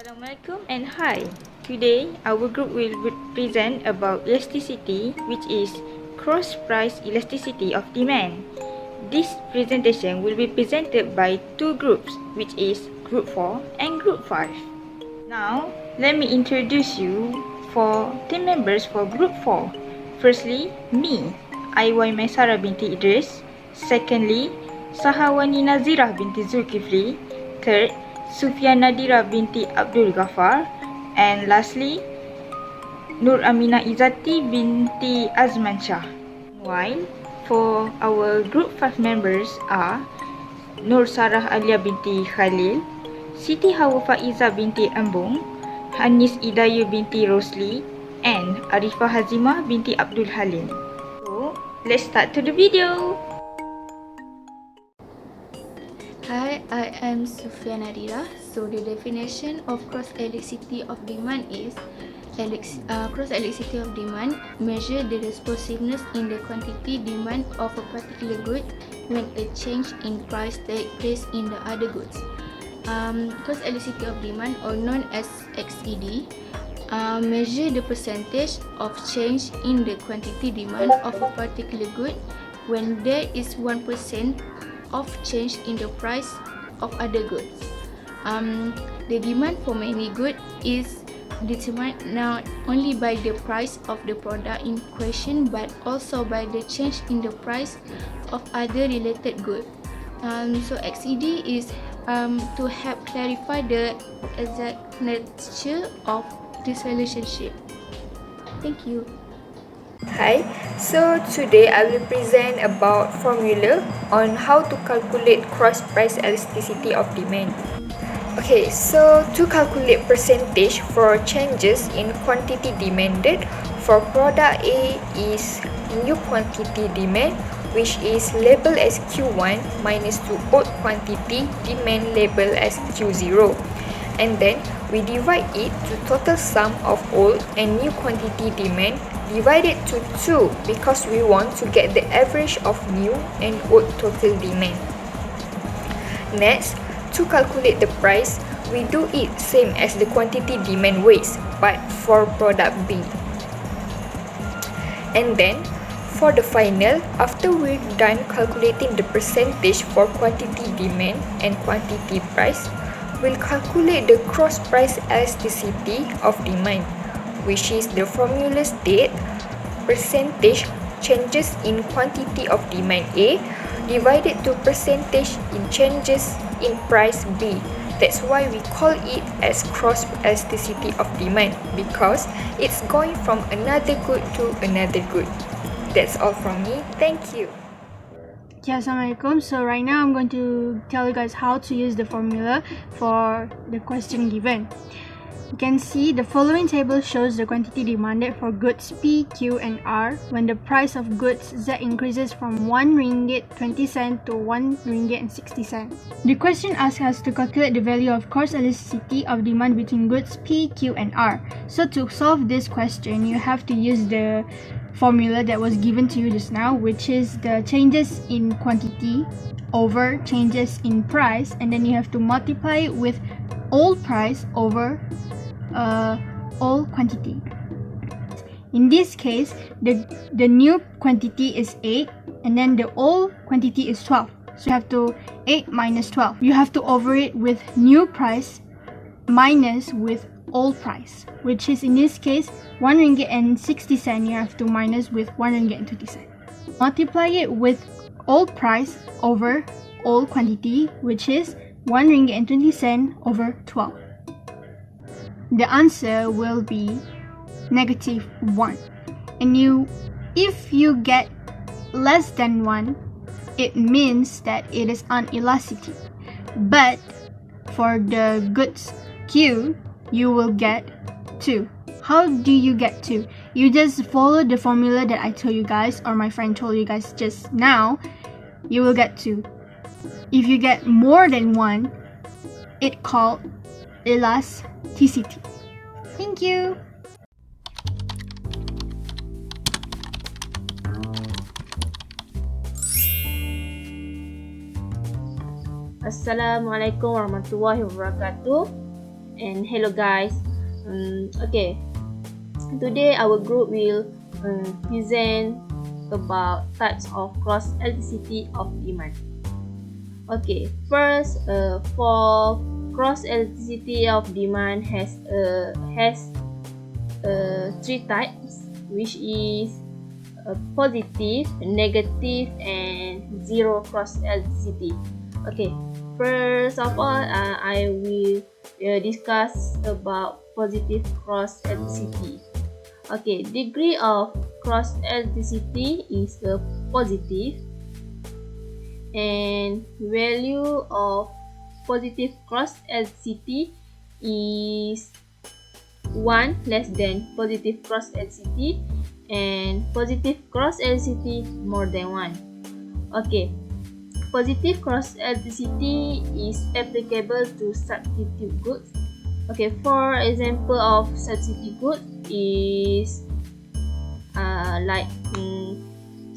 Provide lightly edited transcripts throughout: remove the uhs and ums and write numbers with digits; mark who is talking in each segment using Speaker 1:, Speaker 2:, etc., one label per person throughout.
Speaker 1: Assalamualaikum and hi. Today our group will present about elasticity, which is cross price elasticity of demand. This presentation will be presented by two groups, which is group 4 and group 5. Now let me introduce you for team members for group 4. Firstly, me, IY Maisara binti Idris. Secondly, SAHA WANI NAZIRAH binti Zulkifli. Third, SUFIAH NADHIRAH binti Abdul Ghaffar. And lastly, Nur Amina IZZATI binti Azman Shah. While for our group 5 members are Nur Sarah ALIA binti Khalil, Siti HAWA FAIZAH binti Ambung, Hanis IDAYU binti Rosli, and ARIFAH HAZIMAH binti Abdul Halim. So, let's start to the video.
Speaker 2: Hi, I am SUFIAH NADHIRAH. So the definition of cross elasticity of demand is cross elasticity of demand measure the responsiveness in the quantity demand of a particular good when a change in price takes place in the other goods. Cross elasticity of demand, or known as XED, measure the percentage of change in the quantity demand of a particular good when there is 1% of change in the price of other goods. The demand for many goods is determined not only by the price of the product in question, but also by the change in the price of other related goods. So XED is to help clarify the exact nature of this relationship. Thank you.
Speaker 3: Hi, so today I will present about formula on how to calculate cross price elasticity of demand. Okay, so to calculate percentage for changes in quantity demanded for product A is new quantity demand, which is labeled as Q1 minus to old quantity demand labeled as Q0. And then we divide it to total sum of old and new quantity demand divided to 2 because we want to get the average of new and old total demand. Next, to calculate the price, we do it same as the quantity demand ways, but for product B. And then, for the final, after we're done calculating the percentage for quantity demand and quantity price, we'll calculate the cross price elasticity of demand, which is the formula state percentage changes in quantity of demand A divided to percentage in changes in price B. That's why we call it as cross elasticity of demand, because it's going from another good to another good. That's all from me. Thank you.
Speaker 4: Okay, Assalamualaikum. So right now I'm going to tell you guys how to use the formula for the question given. You can see the following table shows the quantity demanded for goods P, Q, and R when the price of goods Z increases from 1 ringgit 20 cent to 1 ringgit and 60 cent. The question asks us to calculate the value of cross elasticity of demand between goods P, Q, and R. So to solve this question, you have to use the formula that was given to you just now, which is the changes in quantity over changes in price, and then you have to multiply it with all price over all quantity. In this case, the new quantity is 8 and then the old quantity is 12. So you have to 8 minus 12. You have to over it with new price minus with old price, which is in this case 1 ringgit and 60 cent. You have to minus with 1 ringgit and 20 cent. Multiply it with old price over old quantity, which is 1 ringgit and 20 cent over 12. The answer will be negative 1. And if you get less than 1, it means that it is unelasticity. But for the goods Q, you will get 2. How do you get 2? You just follow the formula that I told you guys, or my friend told you guys just now. You will get 2. If you get more than 1, it's called elasticity. Thank you.
Speaker 5: Assalamualaikum warahmatullahi wabarakatuh. and hello guys. Okay, today our group will present about types of cross elasticity of demand. Okay, first, for cross elasticity of demand has three types, which is positive, negative, and zero cross elasticity. Okay, first of all, I will discuss about positive cross elasticity. Okay, degree of cross elasticity is positive, and value of positive cross elasticity is 1 less than positive cross elasticity, and positive cross elasticity more than 1. Okay, positive cross elasticity is applicable to substitute goods. Okay, for example of substitute goods is like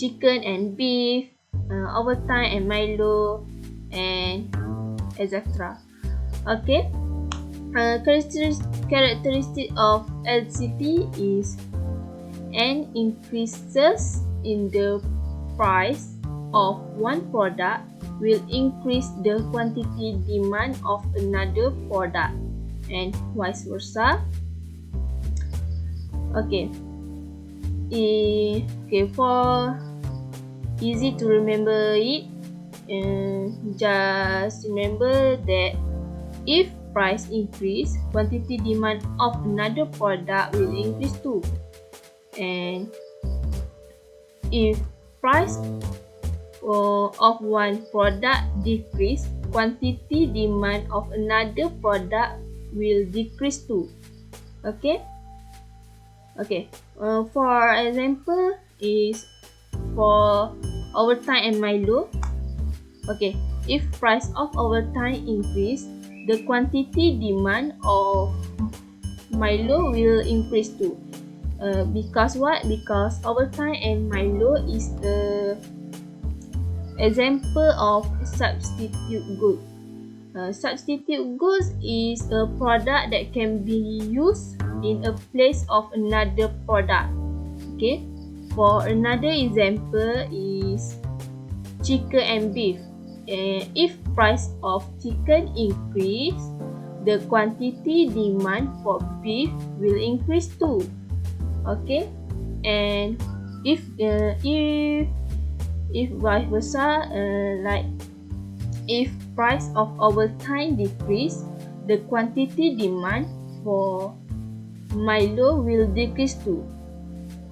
Speaker 5: chicken and beef, overtime and Milo, and etc. Okay, characteristic of elasticity is an increases in the price of one product will increase the quantity demand of another product, and vice versa. Okay, for easy to remember it, just remember that if price increase, quantity demand of another product will increase too, and if price of one product decrease, quantity demand of another product will decrease too. Okay. For example is for overtime and Milo. Okay, if price of overtime increase, the quantity demand of Milo will increase too. Because what? Because overtime and Milo is the example of substitute goods. Substitute goods is a product that can be used in a place of another product. Okay, for another example is chicken and beef. If price of chicken increase, the quantity demand for beef will increase too. Okay, and if vice versa, like if price of overtime decrease, the quantity demand for Milo will decrease too.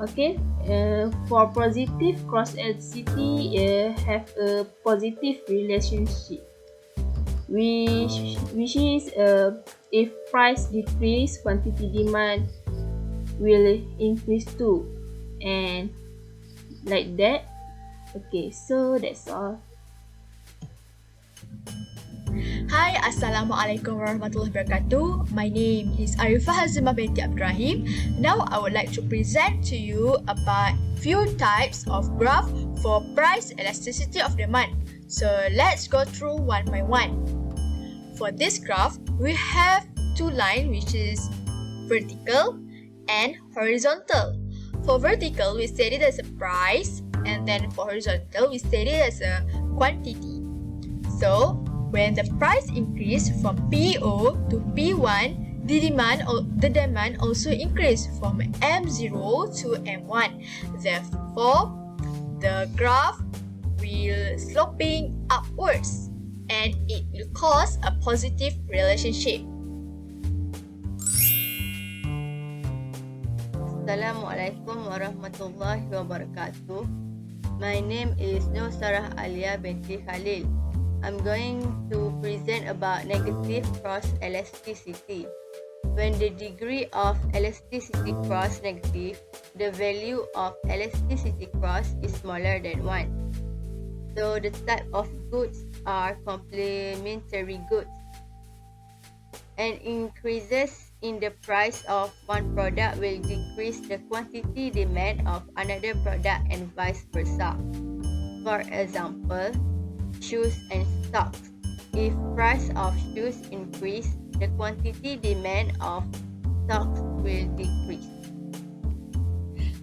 Speaker 5: Okay, for positive cross elasticity have a positive relationship, which is if price decrease, quantity demand will increase too, and like that. Okay, so that's all.
Speaker 6: Hi, Assalamualaikum warahmatullahi wabarakatuh. My name is ARIFAH HAZIMAH binti Abdurrahim. Now I would like to present to you about few types of graph for price elasticity of demand. So let's go through one by one. For this graph, we have two lines, which is vertical and horizontal. For vertical, we set it as a price, and then for horizontal, we set it as a quantity. So when the price increase from PO to P1, the demand also increase from M0 to M1. Therefore, the graph will sloping upwards, and it will cause a positive relationship.
Speaker 7: Assalamualaikum warahmatullahi wabarakatuh. My name is Maisara ALIA binti Khalil. I'm going to present about negative cross elasticity. When the degree of elasticity cross negative, the value of elasticity cross is smaller than 1. So the type of goods are complementary goods. And increases in the price of one product will decrease the quantity demand of another product, and vice versa. For example, shoes and socks. if price of shoes increase, the quantity demand of stocks will decrease.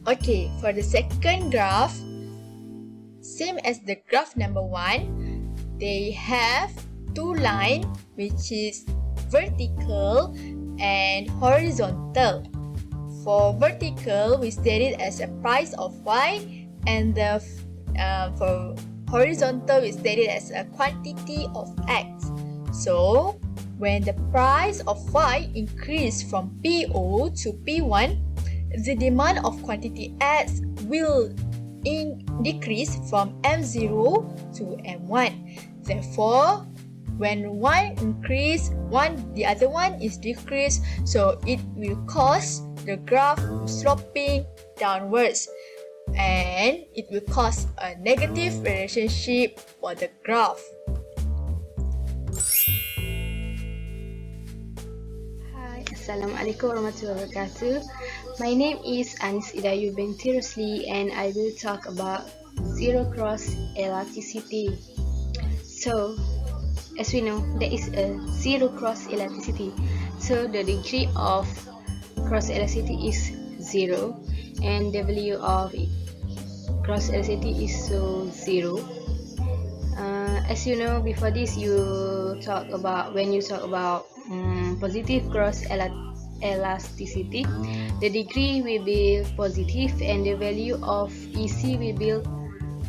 Speaker 6: Okay, for the second graph, same as the graph number 1, they have two lines which is vertical and horizontal. For vertical, we state it as a price of Y, and for horizontal, we state it as a quantity of X. So, when the price of Y increase from PO to P1, the demand of quantity X will decrease from M0 to M1. Therefore, when one increase, the other one is decreased, so it will cause the graph sloping downwards, and it will cause a negative relationship for the graph.
Speaker 2: Hi, Assalamualaikum warahmatullahi wabarakatuh. My name is IDAYU binti Rusli, and I will talk about zero cross elasticity. So, as we know, there is a zero cross elasticity. So the degree of cross elasticity is 0, and the value of cross elasticity is so 0. As you know, before this, when you talk about positive cross elasticity, the degree will be positive and the value of EC will be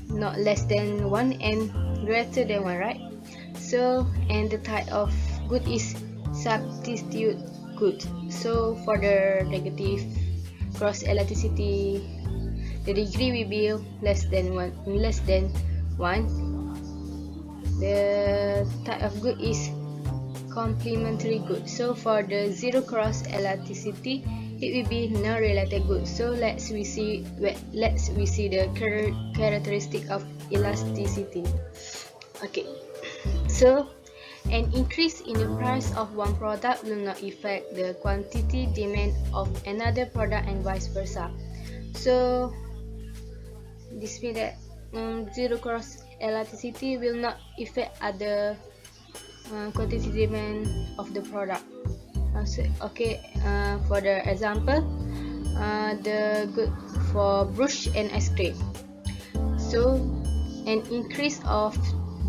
Speaker 2: not less than 1 and greater than 1, right? So, and the type of good is substitute good. So for the negative cross elasticity, the degree will be less than 1. The type of good is complementary good. So for the zero cross elasticity, it will be non-related good. So let's we see the characteristic of elasticity. Okay, so an increase in the price of one product will not affect the quantity demand of another product and vice versa. So this means that zero cross elasticity will not affect other quantity demand of the product. For the example, the good for brush and ice cream. So an increase of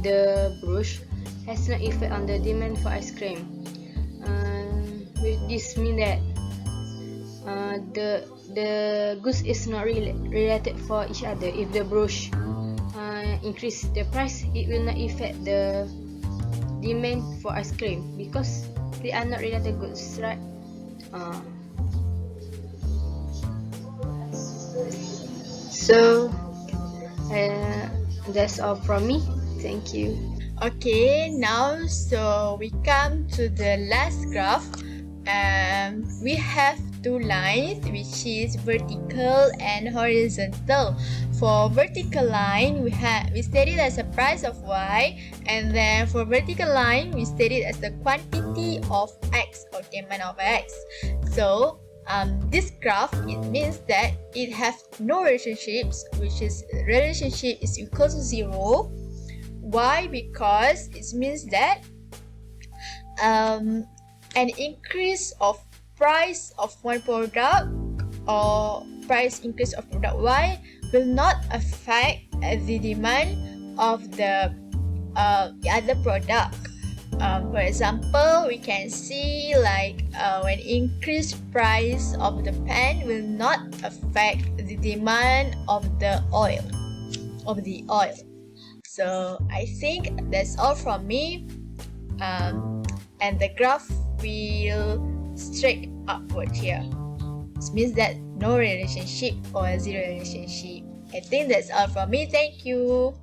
Speaker 2: the brush has no effect on the demand for ice cream. This means that the goods is not related for each other. If the brush increase the price, it will not affect the demand for ice cream because they are not related goods, right? So that's all from me. Thank you.
Speaker 6: Okay, now so we come to the last graph. We have two lines which is vertical and horizontal. For vertical line, we state it as a price of Y, and then for vertical line, we state it as the quantity of X or demand of X. So this graph, it means that it has no relationships, which is relationship is equal to 0. Why? Because it means that an increase of price of one product or price increase of product Y will not affect the demand of the other product. For example, we can see like when increased price of the pen will not affect the demand of the oil. So I think that's all from me, and the graph will straight upward here. This means that no relationship or zero relationship. I think that's all from me. Thank you.